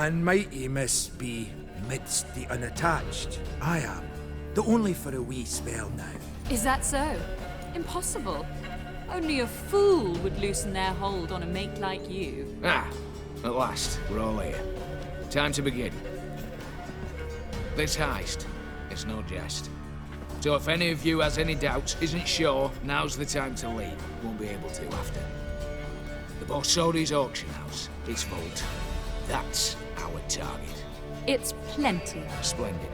And mighty miss be midst the unattached. I am, though only for a wee spell now. Is that so? Impossible. Only a fool would loosen their hold on a mate like you. Ah, at last, we're all here. Time to begin. This heist is no jest. So if any of you has any doubts, isn't sure, now's the time to leave. Won't be able to after. The Borsodi's auction house, its vault. That's our target. It's plenty. Splendid.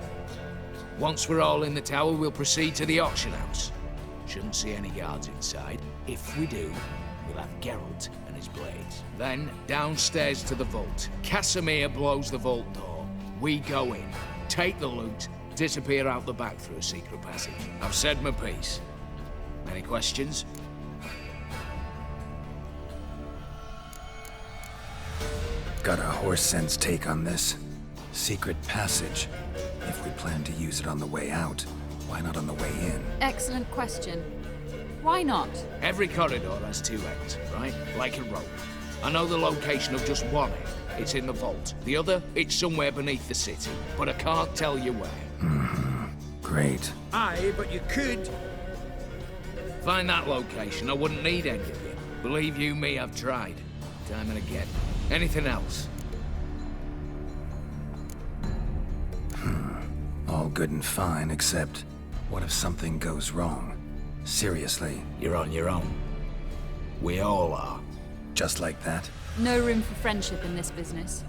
Once we're all in the tower, we'll proceed to the auction house. Shouldn't see any guards inside. If we do, we'll have Geralt and his blades. Then, downstairs to the vault. Casimir blows the vault door. We go in, take the loot, disappear out the back through a secret passage. I've said my piece. Any questions? Got a horse sense take on this. Secret passage. If we plan to use it on the way out, why not on the way in? Excellent question. Why not? Every corridor has two ends, right? Like a rope. I know the location of just one end. It's in the vault. The other, it's somewhere beneath the city. But I can't tell you where. Great. Aye, but you could. Find that location, I wouldn't need any of you. Believe you me, I've tried. Time and again. Anything else? All good and fine, except what if something goes wrong? Seriously. You're on your own. We all are. Just like that? No room for friendship in this business.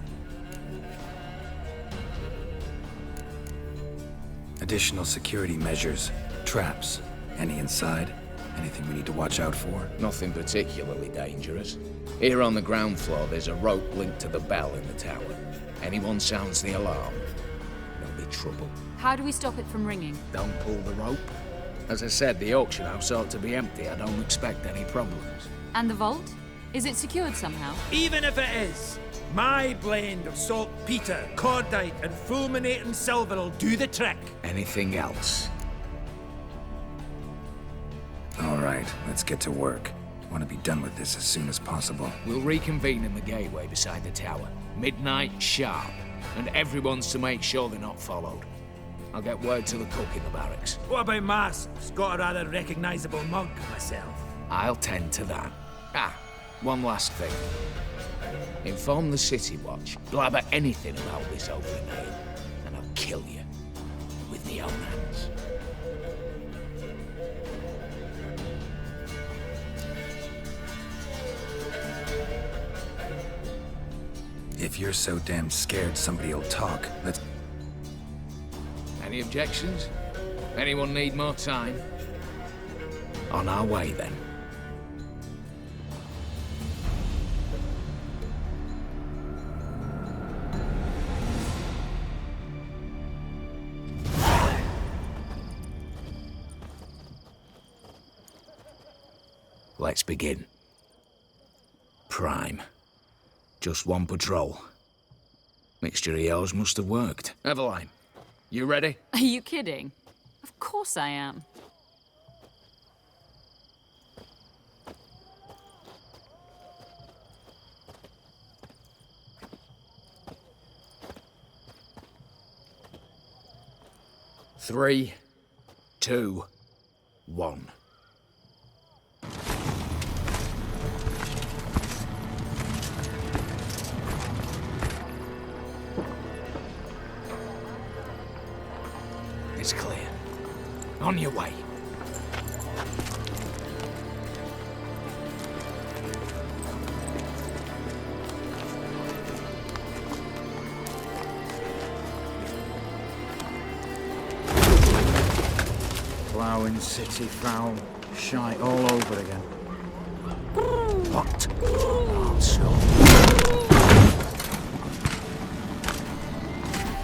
Additional security measures. Traps. Any inside? Anything we need to watch out for? Nothing particularly dangerous. Here on the ground floor, there's a rope linked to the bell in the tower. Anyone sounds the alarm, there'll be trouble. How do we stop it from ringing? Don't pull the rope. As I said, the auction house ought to be empty. I don't expect any problems. And the vault? Is it secured somehow? Even if it is, my blend of saltpeter, cordite, and fulminating silver will do the trick. Anything else? All right, let's get to work. Want to be done with this as soon as possible. We'll reconvene in the gateway beside the tower. Midnight sharp. And everyone's to make sure they're not followed. I'll get word to the cook in the barracks. What about masks? Got a rather recognizable mug myself. I'll tend to that. Ah, one last thing. Inform the City Watch. Blabber anything about this opening here, and I'll kill you. With my own hands. If you're so damn scared somebody'll talk, let's... Any objections? Anyone need more time? On our way, then. Let's begin. Prime. Just one patrol. Mixture of yours must have worked. Eveline, you ready? Are you kidding? Of course I am. Three, two, one. It's clear. On your way. Ploughing city foul, shite all over again. What? Oh, so.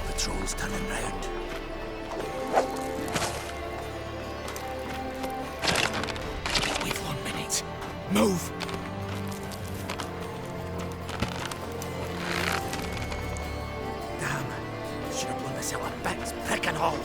Patrol's turning round. We've 1 minute. Move! Damn. Should have blown this out of bits, prick and all.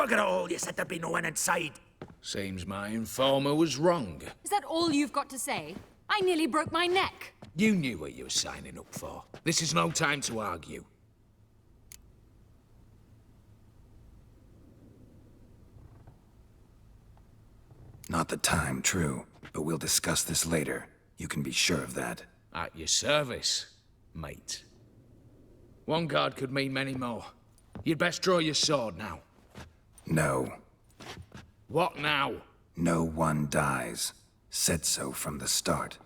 Bugger it all, you said there'd be no one inside. Seems my informer was wrong. Is that all you've got to say? I nearly broke my neck. You knew what you were signing up for. This is no time to argue. Not the time, true. But we'll discuss this later. You can be sure of that. At your service, mate. One guard could mean many more. You'd best draw your sword now. No. What now? No one dies. Said so from the start.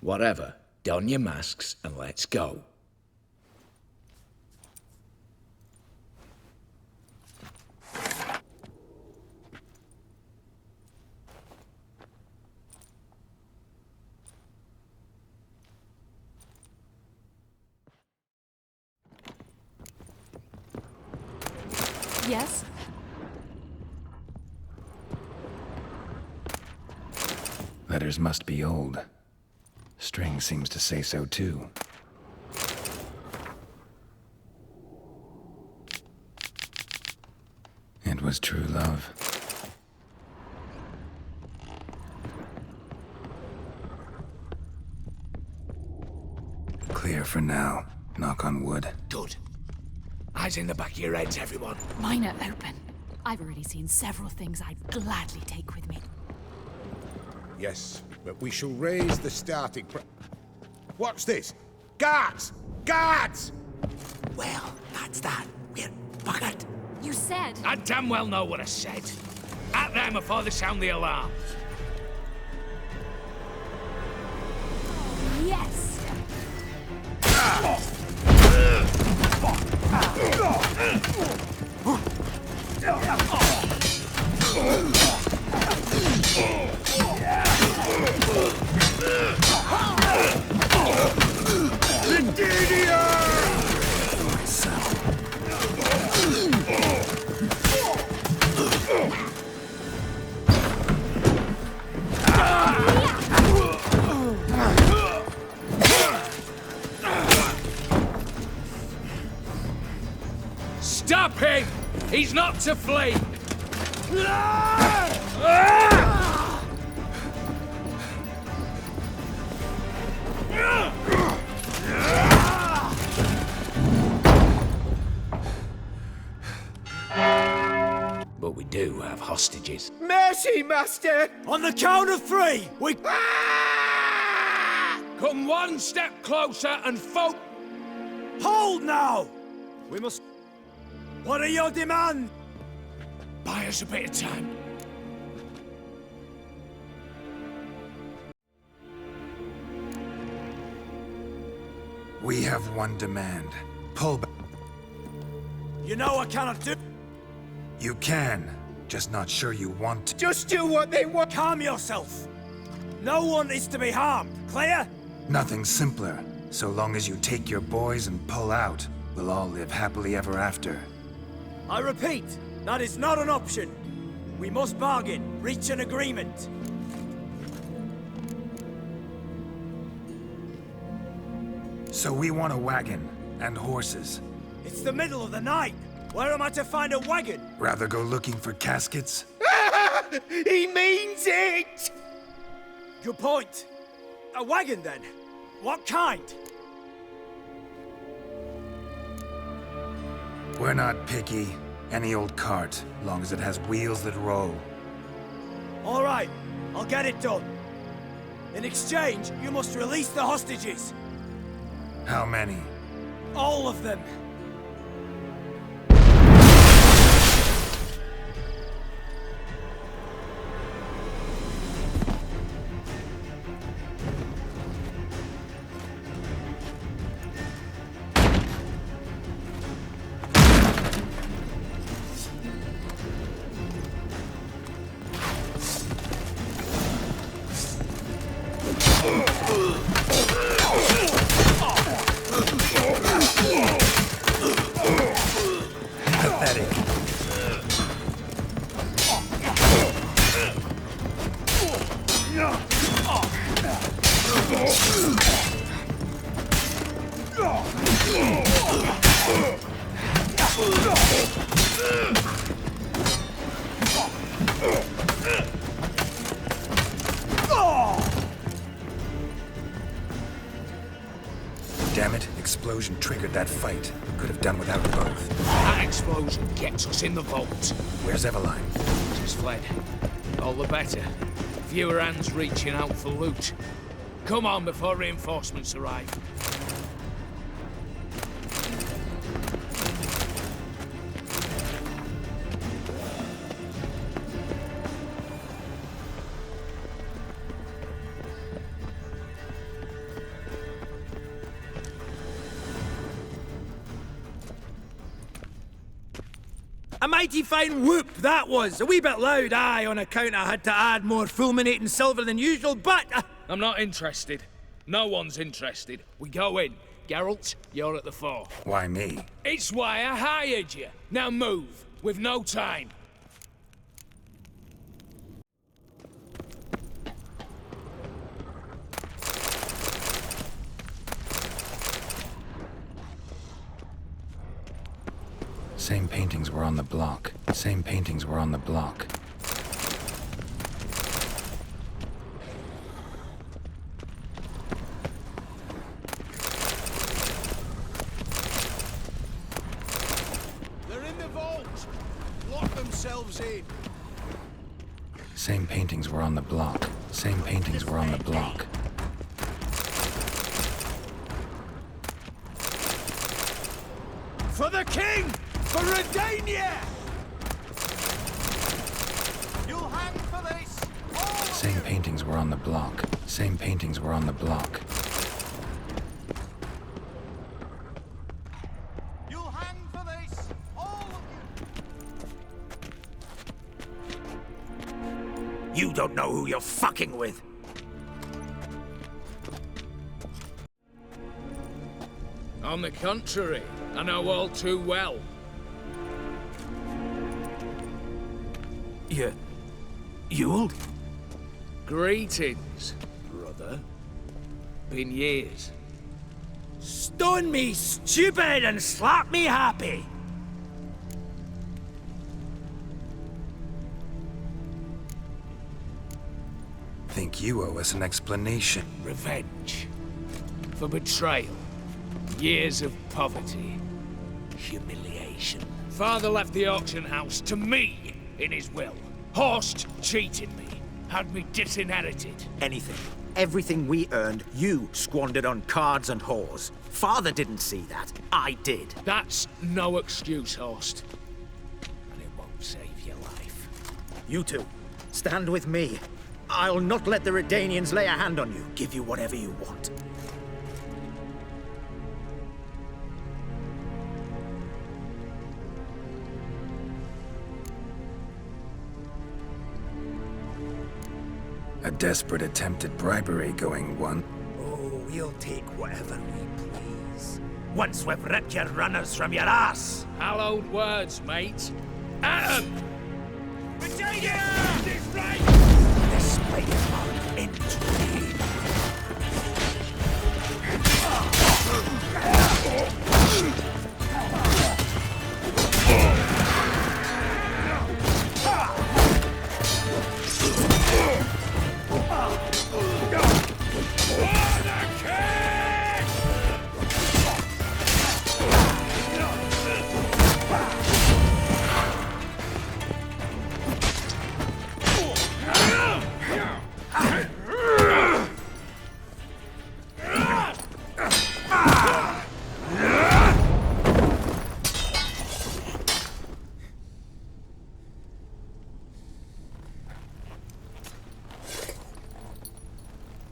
Whatever. Don your masks and let's go. Yes? Letters must be old. String seems to say so too. It was true love. Clear for now. Knock on wood. Good. Eyes in the back of your heads, everyone. Mine are open. I've already seen several things I'd gladly take with me. Yes, but we shall raise the starting What's this? Guards! Guards! Well, that's that. We're buggered. You said... I damn well know what I said. At them before they sound the alarm. Yes! Stop him! He's not to flee! But we do have hostages. Mercy, Master! On the count of three, we... Come one step closer and Hold now! We must... What are your demands? buy us a bit of time. We have one demand. Pull back. You know I cannot do... You can. Just not sure you want to. Just do what they want. Calm yourself. No one is to be harmed. Clear? Nothing simpler. So long as you take your boys and pull out, we'll all live happily ever after. I repeat, that is not an option. We must bargain, reach an agreement. So we want a wagon and horses. It's the middle of the night. Where am I to find a wagon? Rather go looking for caskets? He means it! Good point. A wagon, then? What kind? We're not picky. Any old cart, long as it has wheels that roll. All right, I'll get it done. In exchange, you must release the hostages. How many? All of them. Damn it, explosion triggered that fight. Could have done without both. That explosion gets us in the vault. Where's Eveline? She's fled. All the better. Fewer hands reaching out for loot. Come on before reinforcements arrive. A mighty fine whoop that was. A wee bit loud, aye, on account I had to add more fulminating silver than usual, but... I'm not interested. No one's interested. We go in. Geralt, you're at the fore. Why me? It's why I hired you. Now move. We've no time. Same paintings were on the block. Same paintings were on the block. They're in the vault! Lock themselves in! Same paintings were on the block. Same paintings were on the block. For the king! For Redania! You'll hang for this! All of Same paintings were on the block. Same paintings were on the block. You'll hang for this! All of you! You don't know who you're fucking with. On the contrary, I know all too well. You'll? Greetings, brother. Been years. Stone me stupid and slap me happy. Think you owe us an explanation. Revenge. For betrayal. Years of poverty. Humiliation. Father left the auction house to me in his will. Horst cheated me. Had me disinherited. Anything. Everything we earned, you squandered on cards and whores. Father didn't see that. I did. That's no excuse, Horst. And it won't save your life. You two, stand with me. I'll not let the Redanians lay a hand on you. Give you whatever you want. A desperate attempt at bribery going one. Oh, we'll take whatever we please. Once we've ripped your runners from your ass. Hallowed words, mate. At 'em! Virginia! This right! Display your mark into me.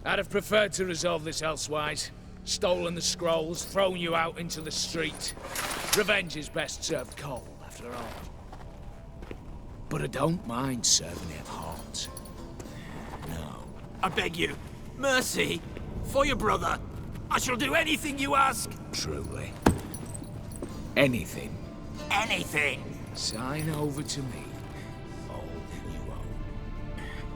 I'd have preferred to resolve this elsewise. Stolen the scrolls, thrown you out into the street. Revenge is best served cold, after all. But I don't mind serving it hot. No. I beg you, mercy, for your brother. I shall do anything you ask. Truly. Anything. Anything. Sign over to me all that you own.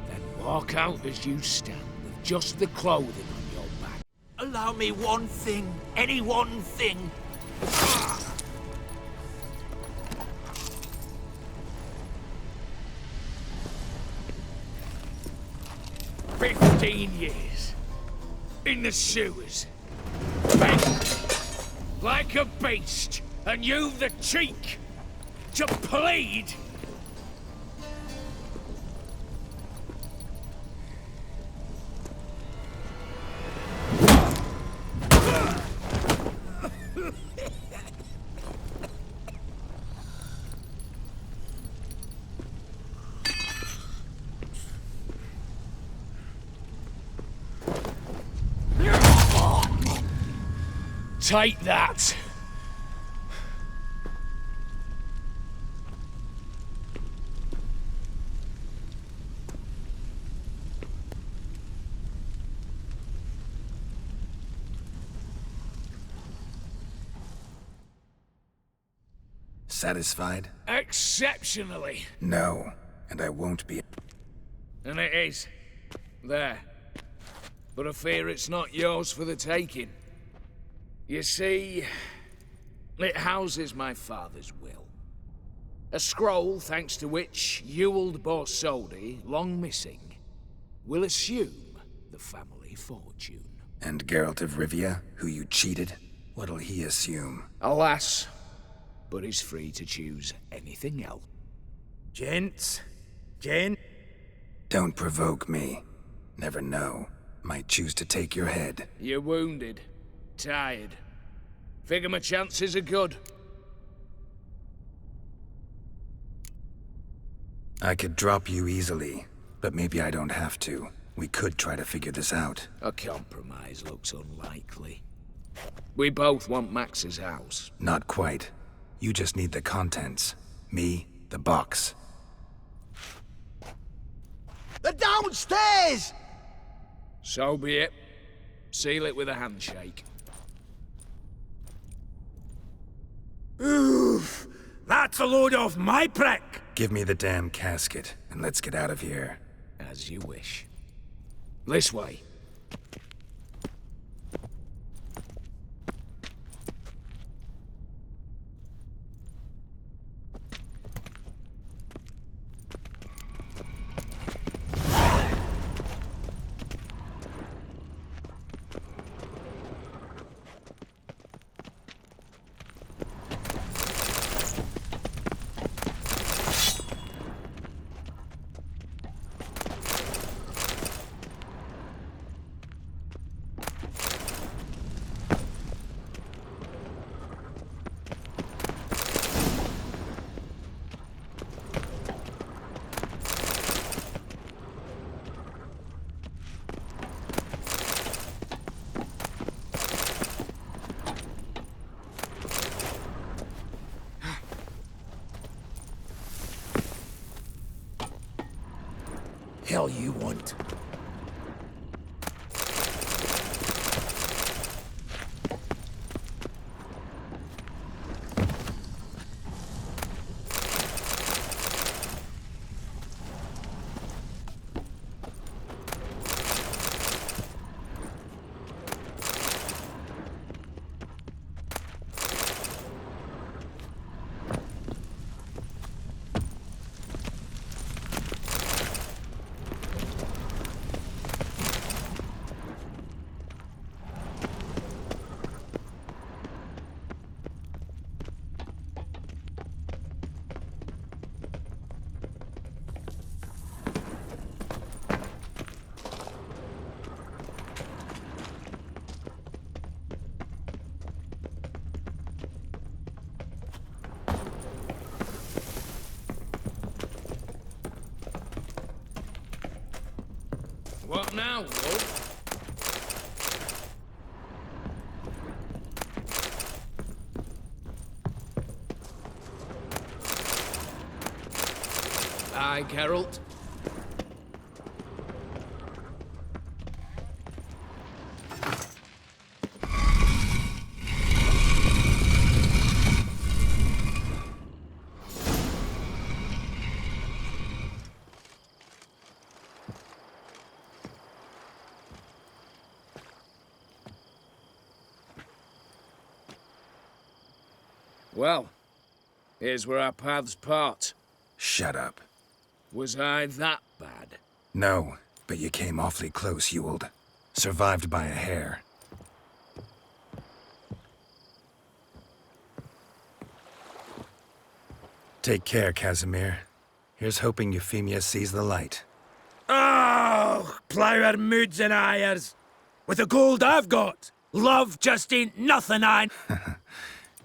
Then walk out as you stand with just the clothing on your back. Allow me one thing. Any one thing. 15 years. In the sewers. Bent. Like a beast. And you've the cheek to plead. Take that. Satisfied? Exceptionally. No, and I won't be. And it is. There. But I fear it's not yours for the taking. You see, it houses my father's will. A scroll thanks to which Ewald Borsodi, long missing, will assume the family fortune. And Geralt of Rivia, who you cheated? What'll he assume? Alas, but he's free to choose anything else. Gents. Don't provoke me. Never know. Might choose to take your head. You're wounded. Tired. Figure my chances are good. I could drop you easily, but maybe I don't have to. We could try to figure this out. A compromise looks unlikely. We both want Max's house. Not quite. You just need the contents. Me, the box. They're downstairs! So be it. Seal it with a handshake. Oof! That's a load off my prick! Give me the damn casket, and let's get out of here. As you wish. This way. Hell you want. What now, Wolf? Aye, Geralt. Well, here's where our paths part. Shut up. Was I that bad? No, but you came awfully close, Ewald. Survived by a hair. Take care, Casimir. Here's hoping Euphemia sees the light. Oh, plough our moods and ires. With the gold I've got, love just ain't nothing, I...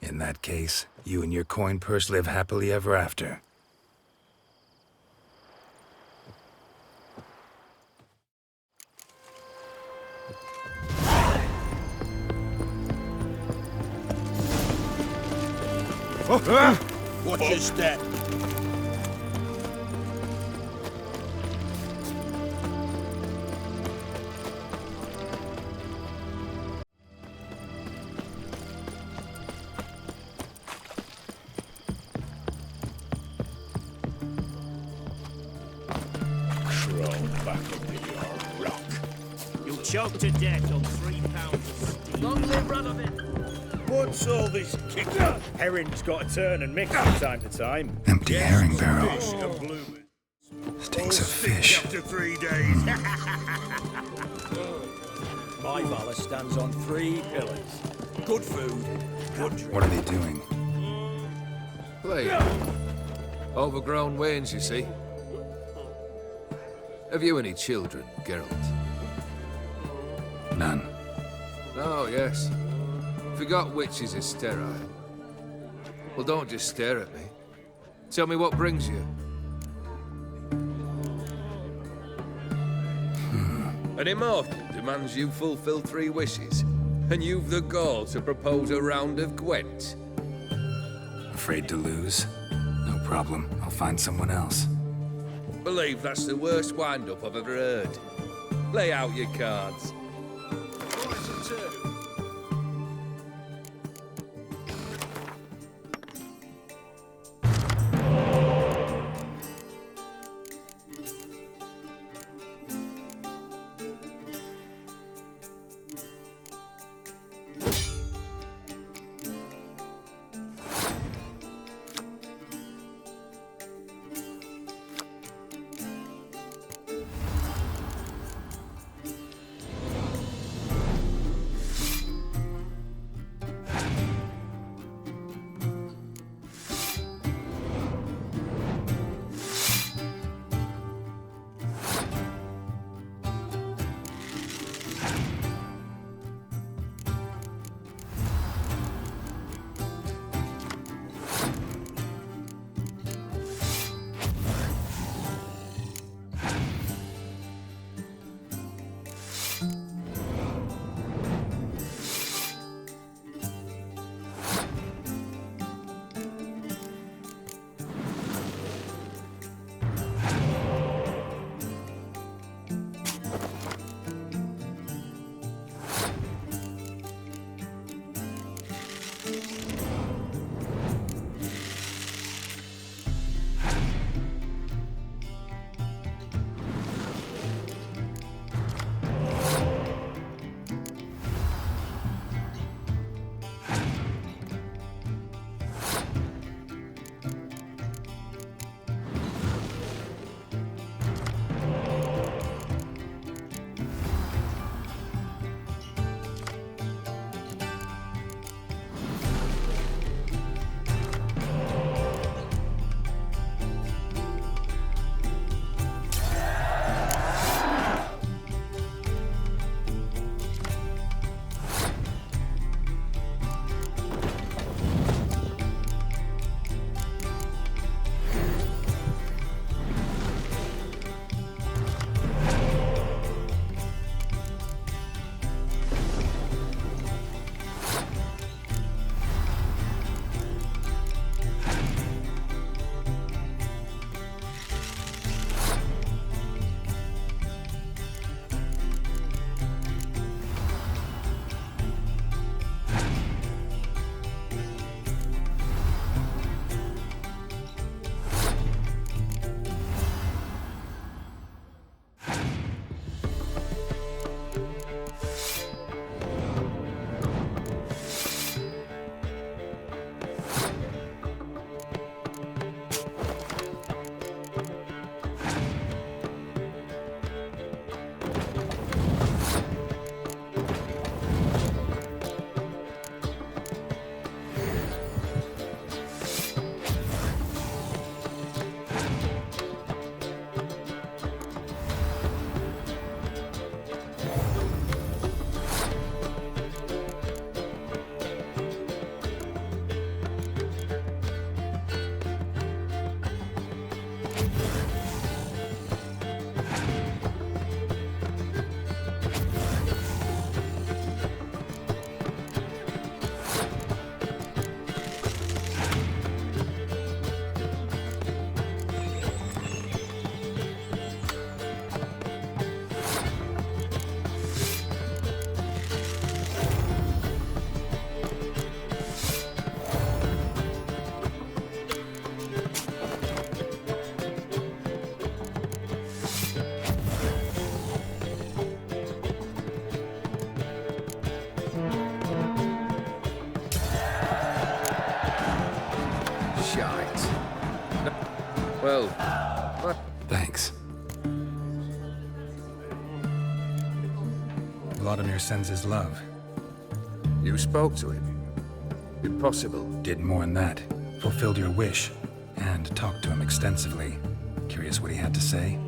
In that case, you and your coin purse live happily ever after. Watch your step. Crawl back into your rock. You'll choke to death on 3 pounds of steel. Long live Radovid! What's all this kick? Herring's got to turn and mix from time to time. Empty herring barrel. Fish and bloomers. Stinks of All stick fish. After 3 days. My Valor stands on 3 pillars. Good food, good drink. What are they doing? Play. Overgrown wains, you see. Have you any children, Geralt? None. Oh, yes. Forgot witches is sterile. Well, don't just stare at me. Tell me what brings you. An immortal demands you fulfill 3 wishes, and you've the gall to propose a round of Gwent. Afraid to lose? No problem. I'll find someone else. Believe that's the worst wind-up I've ever heard. Lay out your cards. Shite. No. Well, what? Thanks. Vladimir sends his love. You spoke to him? Impossible. Did more than that. Fulfilled your wish. And talked to him extensively. Curious what he had to say?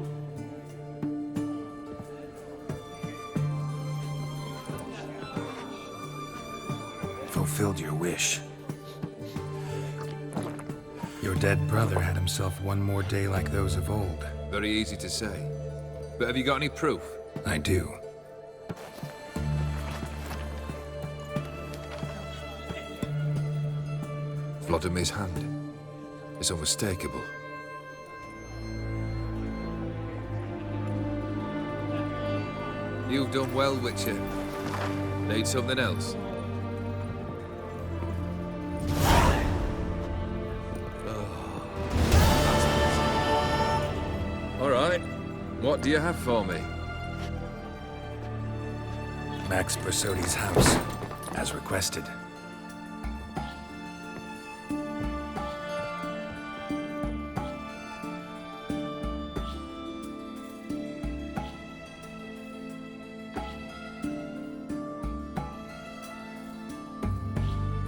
Fulfilled your wish. Your dead brother had himself one more day like those of old. Very easy to say. But have you got any proof? I do. Vladimir's hand. It's unmistakable. You've done well, Witcher. Need something else? All right. What do you have for me? Max Bersodi's house, as requested.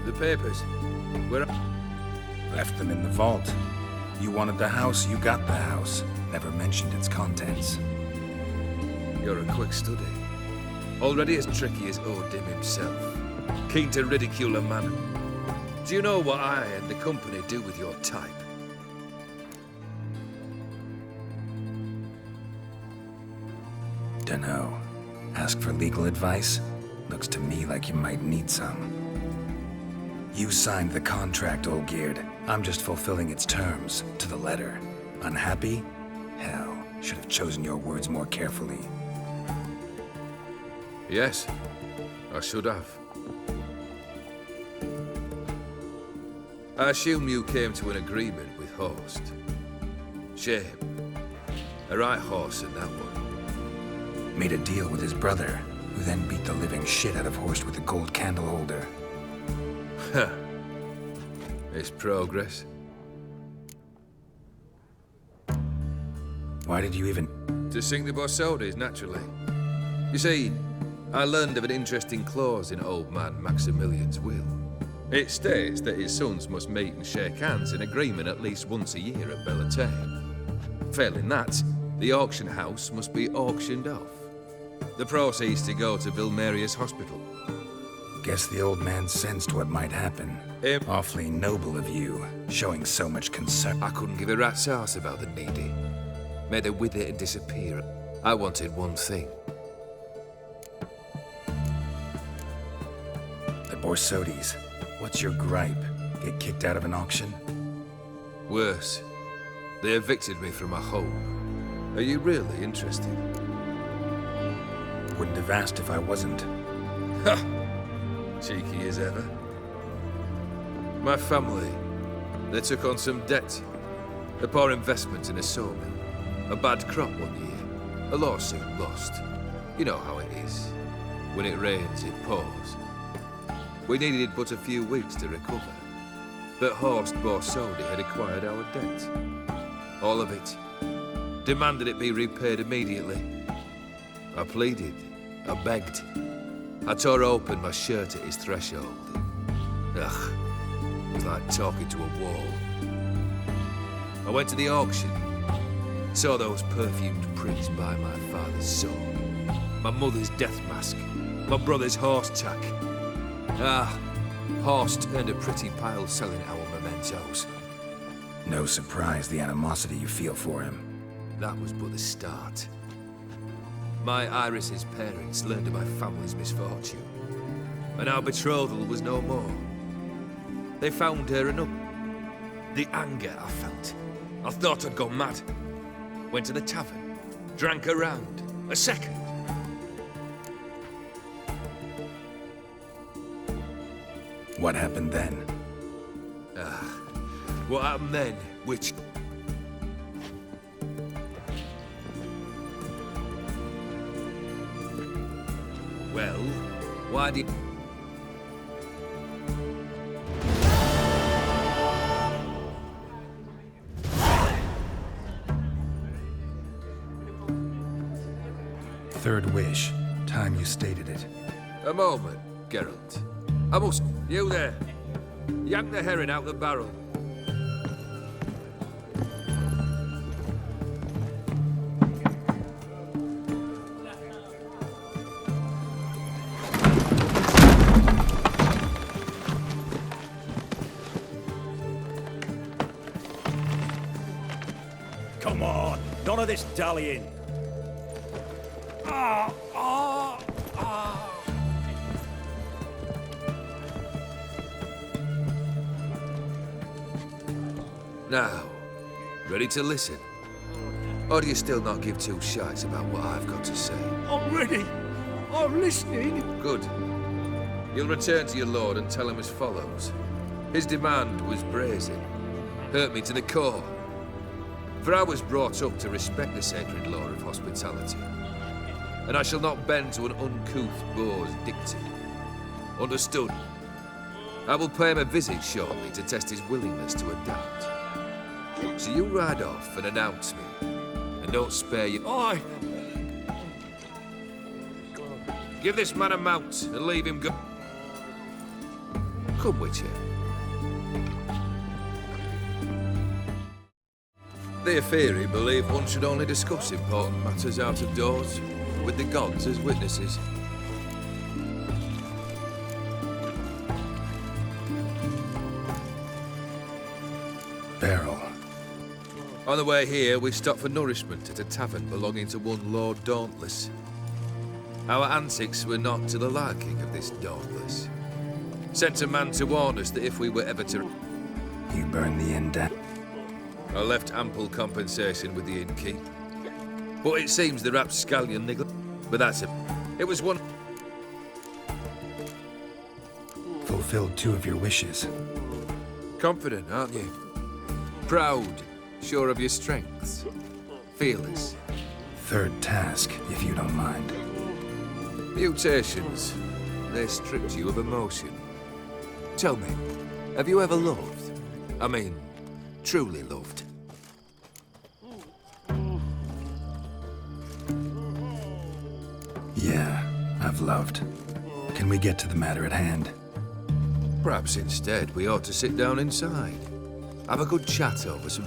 The papers. Where? Left them in the vault. You wanted the house, you got the house. Never mentioned its contents. You're a quick study. Already as tricky as Odin himself. Keen to ridicule a man. Do you know what I and the company do with your type? Dunno. Ask for legal advice? Looks to me like you might need some. You signed the contract, Olgierd. I'm just fulfilling its terms, to the letter. Unhappy? Hell, should have chosen your words more carefully. Yes, I should have. I assume you came to an agreement with Horst. Shame. A right horse in that one. Made a deal with his brother, who then beat the living shit out of Horst with a gold candle holder. Huh. It's progress. Why did you even... To sink the Borsodis, naturally. You see, I learned of an interesting clause in old man Maximilian's will. It states that his sons must meet and shake hands in agreement at least once a year at Bellatane. Failing that, the auction house must be auctioned off. The proceeds to go to Vilmerius Hospital. Guess the old man sensed what might happen. Awfully noble of you, showing so much concern. I couldn't give a rat's ass about the needy. Made her with it and disappear. I wanted one thing. The Borsodis. What's your gripe? Get kicked out of an auction? Worse. They evicted me from my home. Are you really interested? Wouldn't have asked if I wasn't. Ha! Cheeky as ever. My family, they took on some debt. A poor investment in a sawmill. A bad crop one year. A lawsuit lost. You know how it is. When it rains, it pours. We needed but a few weeks to recover. that Horst Borsodi had acquired our debt. All of it. Demanded it be repaid immediately. I pleaded. I begged. I tore open my shirt at his threshold. Ugh. It was like talking to a wall. I went to the auction. Saw those perfumed prints by my father's soul. My mother's death mask. My brother's horse tack. Ah, Horst earned a pretty pile selling our mementos. No surprise the animosity you feel for him. That was but the start. My Iris's parents learned of my family's misfortune, and our betrothal was no more. They found her and up. The anger I felt. I thought I'd gone mad. Went to the tavern, drank a round, a second. What happened then? What happened then, which... Well, why did... Third wish. Time you stated it. A moment, Geralt. I must... You there. Yank the herring out the barrel. Come on, none of this dallying. Now, ready to listen? Or do you still not give two shites about what I've got to say? I'm ready. I'm listening. Good. You'll return to your lord and tell him as follows. His demand was brazen. Hurt me to the core. For I was brought up to respect the sacred law of hospitality. And I shall not bend to an uncouth boor's dictum. Understood? I will pay him a visit shortly to test his willingness to adapt. So you ride off and announce me. And don't spare your... Aye. Give this man a mount and leave him go... Come, Witcher. The Aetheri believe one should only discuss important matters out of doors, with the gods as witnesses. Barrel. On the way here, we stopped for nourishment at a tavern belonging to one Lord Dauntless. Our antics were not to the liking of this Dauntless. Sent a man to warn us that if we were ever to... You burned the inn down. I left ample compensation with the innkeep. But it seems the rapscallion neglect... But that's it. It was one... Fulfilled two of your wishes. Confident, aren't you? Proud, sure of your strengths. Fearless. Third task, if you don't mind. Mutations. They stripped you of emotion. Tell me, have you ever loved? I mean, truly loved? Yeah, I've loved. Can we get to the matter at hand? Perhaps instead we ought to sit down inside. Have a good chat over some...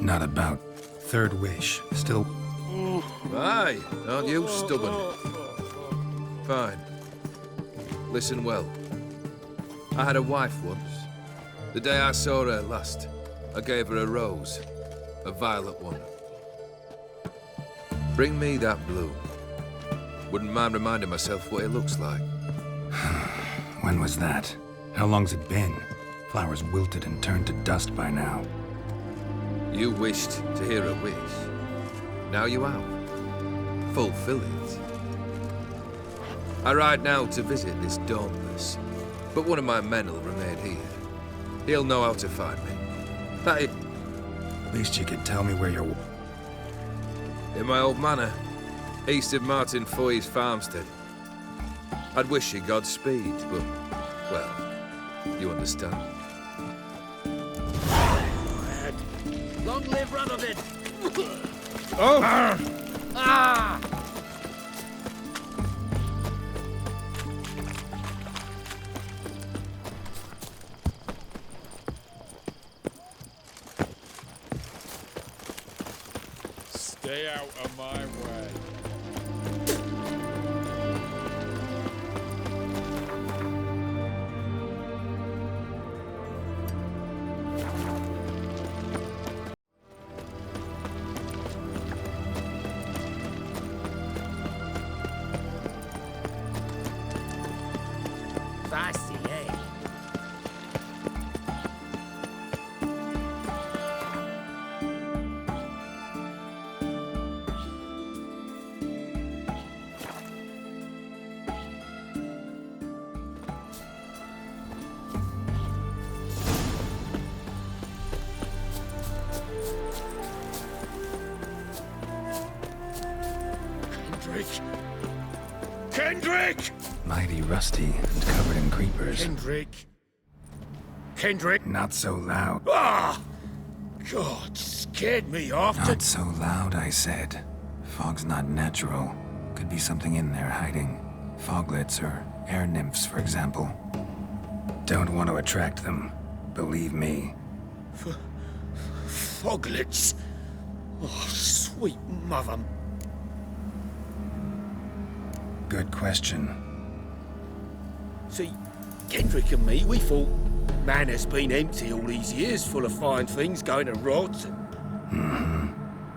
Not about. Third wish. Still... Aye, aren't you stubborn? Fine. Listen well. I had a wife once. The day I saw her last, I gave her a rose. A violet one. Bring me that bloom. Wouldn't mind reminding myself what it looks like. When was that? How long's it been? Flowers wilted and turned to dust by now. You wished to hear a wish. Now you have. Fulfill it. I ride now to visit this Dauntless, but one of my men will remain here. He'll know how to find me. That is... At least you could tell me where you're... In my old manor, east of Martin Foy's farmstead. I'd wish you Godspeed, but, well, you understand. Long live Radovid! Stay out of my way. Fancy, eh? Kendrick! Kendrick! Mighty rusty and covered in creepers. Kendrick! Kendrick! Not so loud. Ah! God, scared me off to... Not so loud, I said. Fog's not natural. Could be something in there hiding. Foglets or air nymphs, for example. Don't want to attract them. Believe me. Foglets? Oh, sweet mother. Good question. See, Kendrick and me, we thought man has been empty all these years, full of fine things going to rot.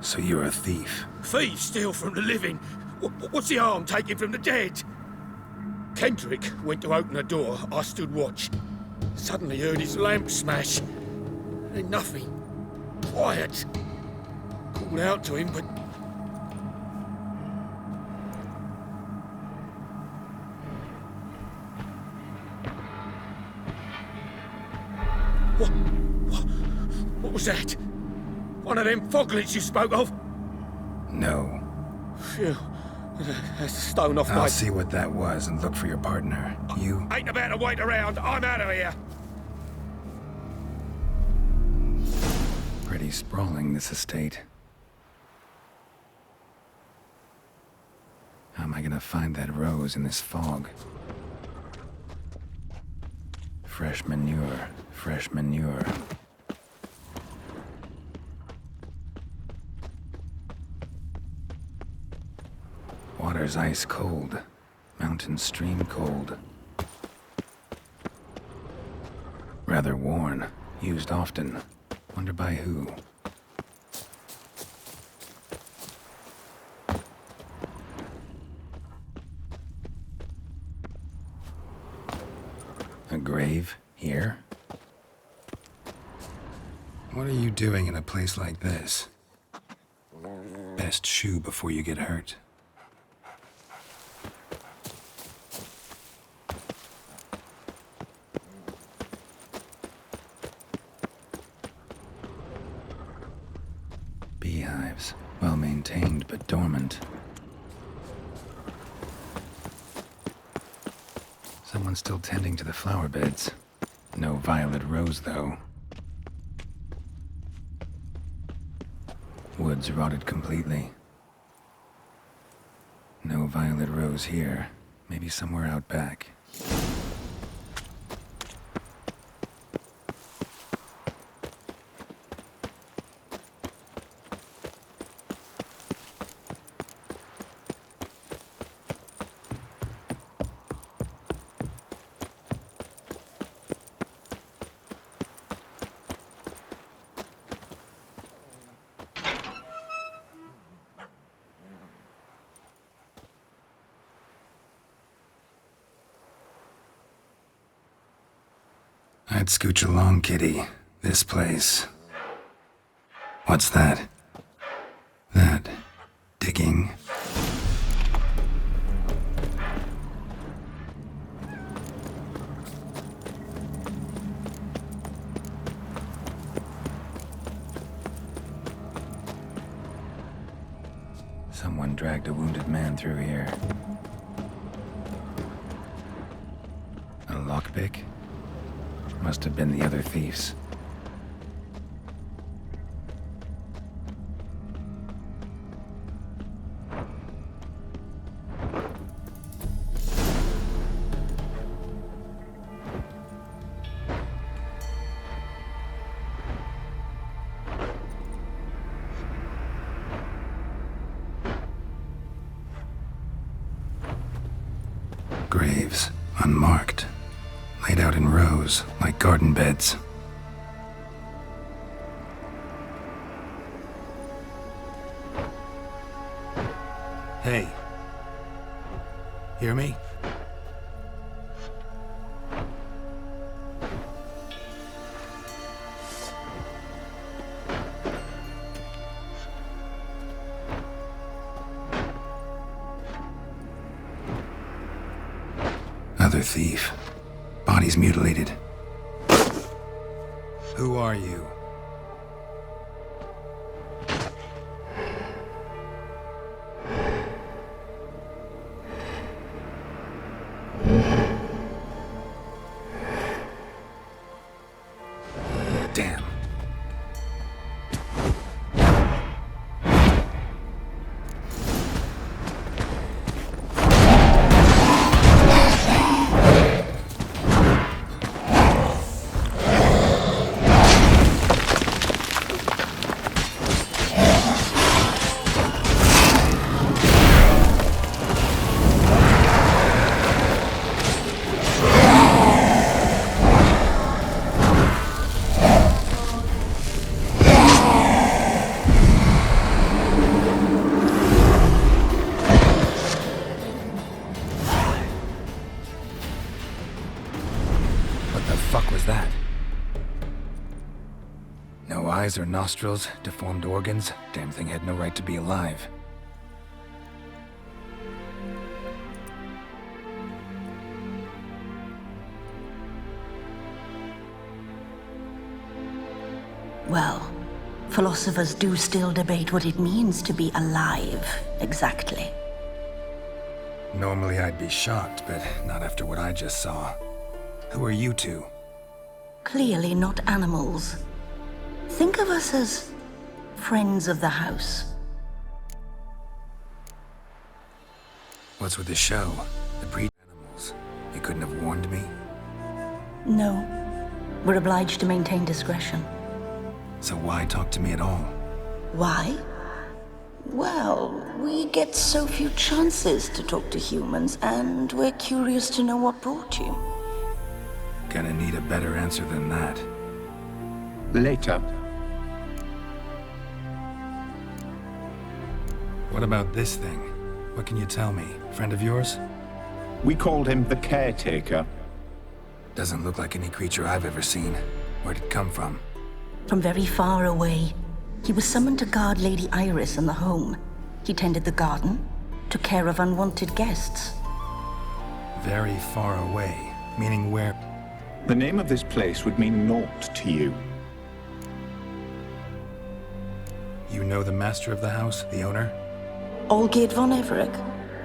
So you're a thief. Thieves steal from the living. What's the harm taking from the dead? Kendrick went to open the door. I stood watch. Suddenly heard his lamp smash. Then nothing. Quiet. Called out to him, but... What was that? One of them foglets you spoke of? No. Phew. That's a stone off my... I'll see what that was and look for your partner. You... Ain't about to wait around. I'm out of here. Pretty sprawling, this estate. How am I gonna find that rose in this fog? Fresh manure. Fresh manure. Water's ice cold. Mountain stream cold. Rather worn. Used often. Wonder by who. A grave here? What are you doing in a place like this? Best shoe before you get hurt. Beehives, well maintained but dormant. Someone's still tending to the flower beds. No violet rose, though. Woods rotted completely. No violet rose here. Maybe somewhere out back. I'd scooch along, kitty. This place. What's that? That... digging? Someone dragged a wounded man through here. lockpick? Must have been the other thieves. Graves, unmarked, laid out in rows like garden beds. Hey. Hear me? Other thief. Bodies mutilated. Who are you? Damn. What the fuck was that? No eyes or nostrils, deformed organs. Damn thing had no right to be alive. Well, philosophers do still debate what it means to be alive, exactly. Normally I'd be shocked, but not after what I just saw. Who are you two? Clearly not animals. Think of us as friends of the house. What's with the show? The breed animals. You couldn't have warned me? No. We're obliged to maintain discretion. So why talk to me at all? Why? Well, we get so few chances to talk to humans, and we're curious to know what brought you. Gonna need a better answer than that. Later. What about this thing? What can you tell me? Friend of yours? We called him the Caretaker. Doesn't look like any creature I've ever seen. Where'd it come from? From very far away. He was summoned to guard Lady Iris and the home. He tended the garden, took care of unwanted guests. Very far away. Meaning where? The name of this place would mean naught to you. You know the master of the house? The owner? Olgierd von Everec?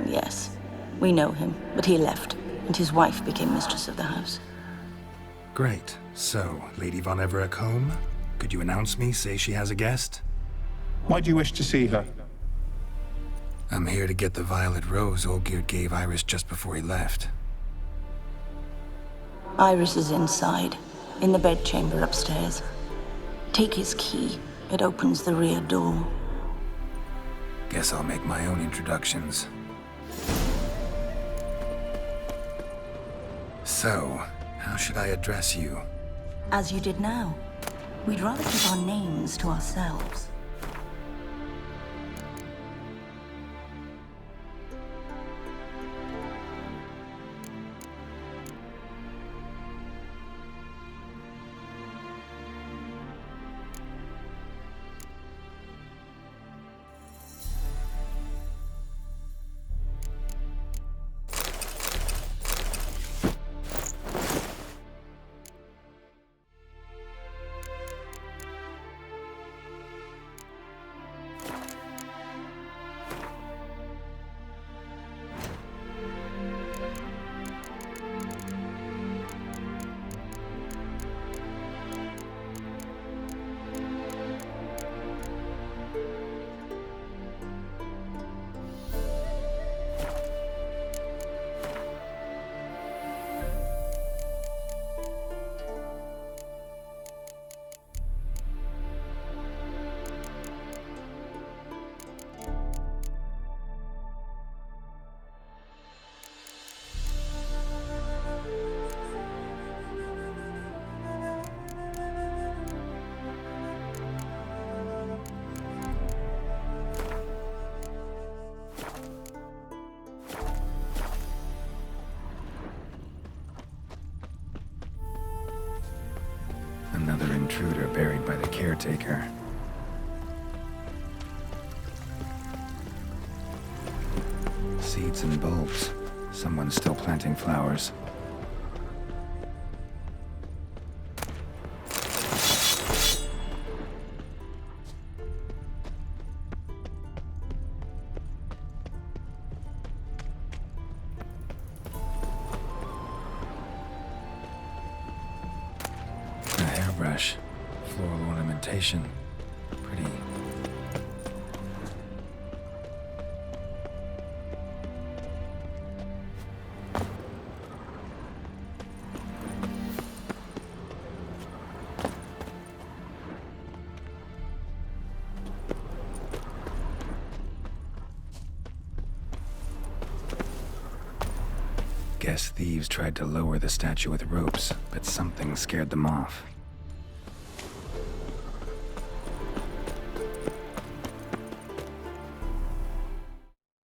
Yes. We know him, but he left, and his wife became mistress of the house. Great. So, Lady von Everec home? Could you announce me, say she has a guest? Why do you wish to see her? I'm here to get the violet rose Olgierd gave Iris just before he left. Iris is inside, in the bedchamber upstairs. Take his key. It opens the rear door. Guess I'll make my own introductions. So, how should I address you? As you did now. We'd rather keep our names to ourselves. buried by the caretaker. Seeds and bulbs. Someone's still planting flowers. A hairbrush. Floral ornamentation. Pretty. Guess thieves tried to lower the statue with ropes, but something scared them off.